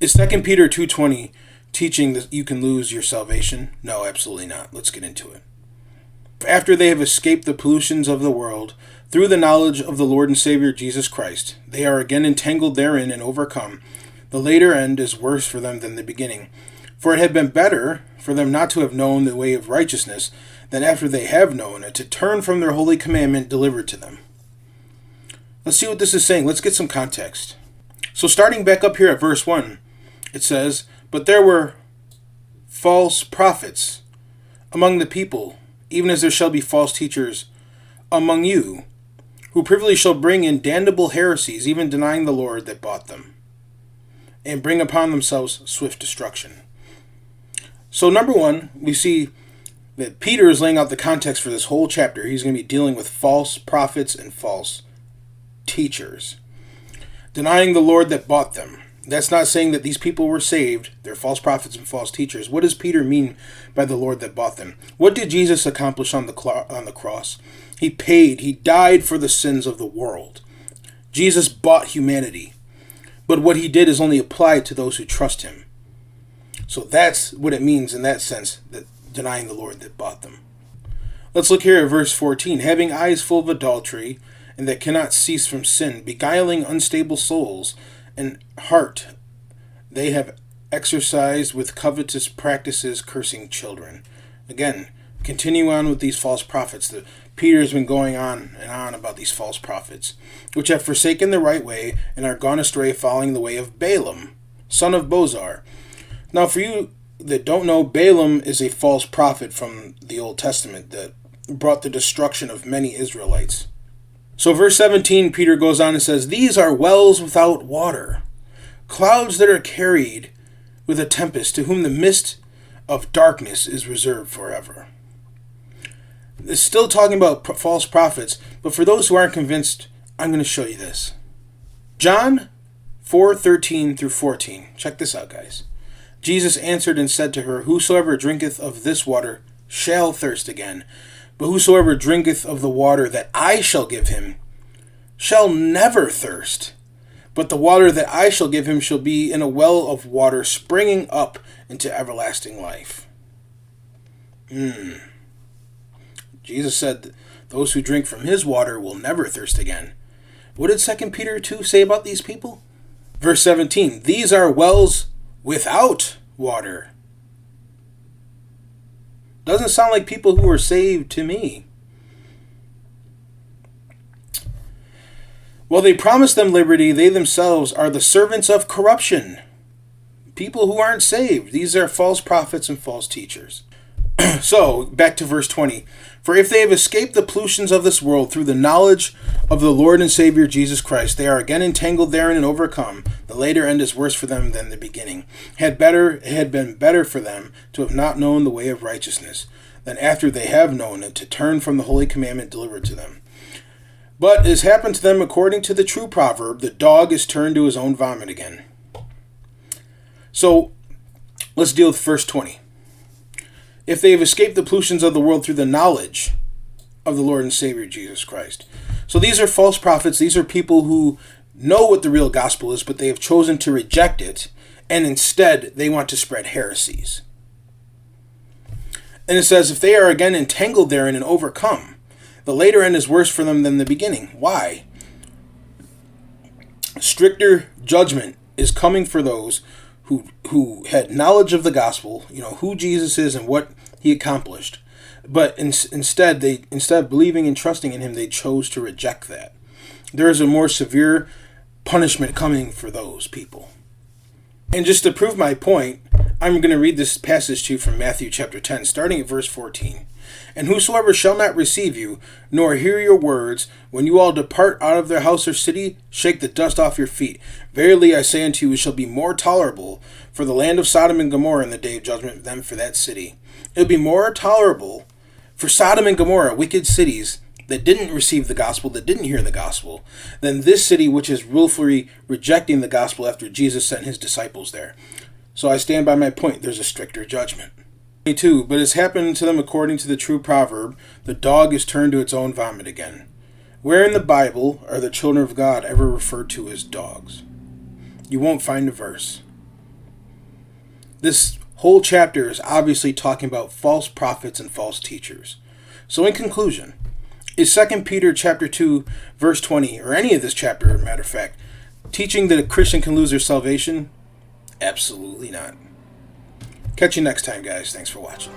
Is 2 Peter 2:20 teaching that you can lose your salvation? No, absolutely not. Let's get into it. After they have escaped the pollutions of the world, through the knowledge of the Lord and Savior Jesus Christ, they are again entangled therein and overcome. The later end is worse for them than the beginning. For it had been better for them not to have known the way of righteousness than after they have known it, to turn from their holy commandment delivered to them. Let's see what this is saying. Let's get some context. So starting back up here at verse 1, it says, "But there were false prophets among the people, even as there shall be false teachers among you, who privily shall bring in damnable heresies, even denying the Lord that bought them, and bring upon themselves swift destruction." So number one, we see that Peter is laying out the context for this whole chapter. He's going to be dealing with false prophets and false teachers. Denying the Lord that bought them. That's not saying that these people were saved. They're false prophets and false teachers. What does Peter mean by the Lord that bought them? What did Jesus accomplish on the cross? He paid. He died for the sins of the world. Jesus bought humanity. But what he did is only applied to those who trust him. So that's what it means in that sense, that denying the Lord that bought them. Let's look here at verse 14. "Having eyes full of adultery, and that cannot cease from sin, beguiling unstable souls, and heart they have exercised with covetous practices, cursing children." Again, continue on with these false prophets. Peter has been going on and on about these false prophets, which have forsaken the right way and are gone astray, following the way of Balaam, son of Bozar. Now, for you that don't know, Balaam is a false prophet from the Old Testament that brought the destruction of many Israelites. So verse 17, Peter goes on and says, "These are wells without water, clouds that are carried with a tempest, to whom the mist of darkness is reserved forever." It's still talking about false prophets, but for those who aren't convinced, I'm going to show you this. John 4:13 through 14. Check this out, guys. "Jesus answered and said to her, Whosoever drinketh of this water shall thirst again. But whosoever drinketh of the water that I shall give him shall never thirst. But the water that I shall give him shall be in a well of water springing up into everlasting life." Jesus said those who drink from his water will never thirst again. What did 2 Peter 2 say about these people? Verse 17, "These are wells without water." Doesn't sound like people who are saved to me. "While they promise them liberty, they themselves are the servants of corruption." People who aren't saved. These are false prophets and false teachers. So, back to verse 20. "For if they have escaped the pollutions of this world through the knowledge of the Lord and Savior Jesus Christ, they are again entangled therein and overcome. The later end is worse for them than the beginning. It had been better for them to have not known the way of righteousness, than after they have known it, to turn from the holy commandment delivered to them. But it has happened to them according to the true proverb, the dog is turned to his own vomit again." So, let's deal with verse 20. "If they have escaped the pollutions of the world through the knowledge of the Lord and Savior Jesus Christ." So these are false prophets. These are people who know what the real gospel is, but they have chosen to reject it, and instead they want to spread heresies. And it says, "If they are again entangled therein and overcome, the later end is worse for them than the beginning." Why? Stricter judgment is coming for those who had knowledge of the gospel, who Jesus is and what he accomplished. But instead of believing and trusting in him, they chose to reject that. There is a more severe punishment coming for those people. And just to prove my point, I'm going to read this passage to you from Matthew chapter 10, starting at verse 14. "And whosoever shall not receive you, nor hear your words, when you all depart out of their house or city, shake the dust off your feet. Verily I say unto you, it shall be more tolerable for the land of Sodom and Gomorrah in the day of judgment than for that city." It would be more tolerable for Sodom and Gomorrah, wicked cities that didn't receive the gospel, that didn't hear the gospel, than this city which is willfully rejecting the gospel after Jesus sent his disciples there. So I stand by my point. There's a stricter judgment. 22, "But it's happened to them according to the true proverb, the dog is turned to its own vomit again." Where in the Bible are the children of God ever referred to as dogs? You won't find a verse. This whole chapter is obviously talking about false prophets and false teachers. So in conclusion, is 2 Peter chapter 2, verse 20, or any of this chapter, matter of fact, teaching that a Christian can lose their salvation? Absolutely not. Catch you next time, guys. Thanks for watching.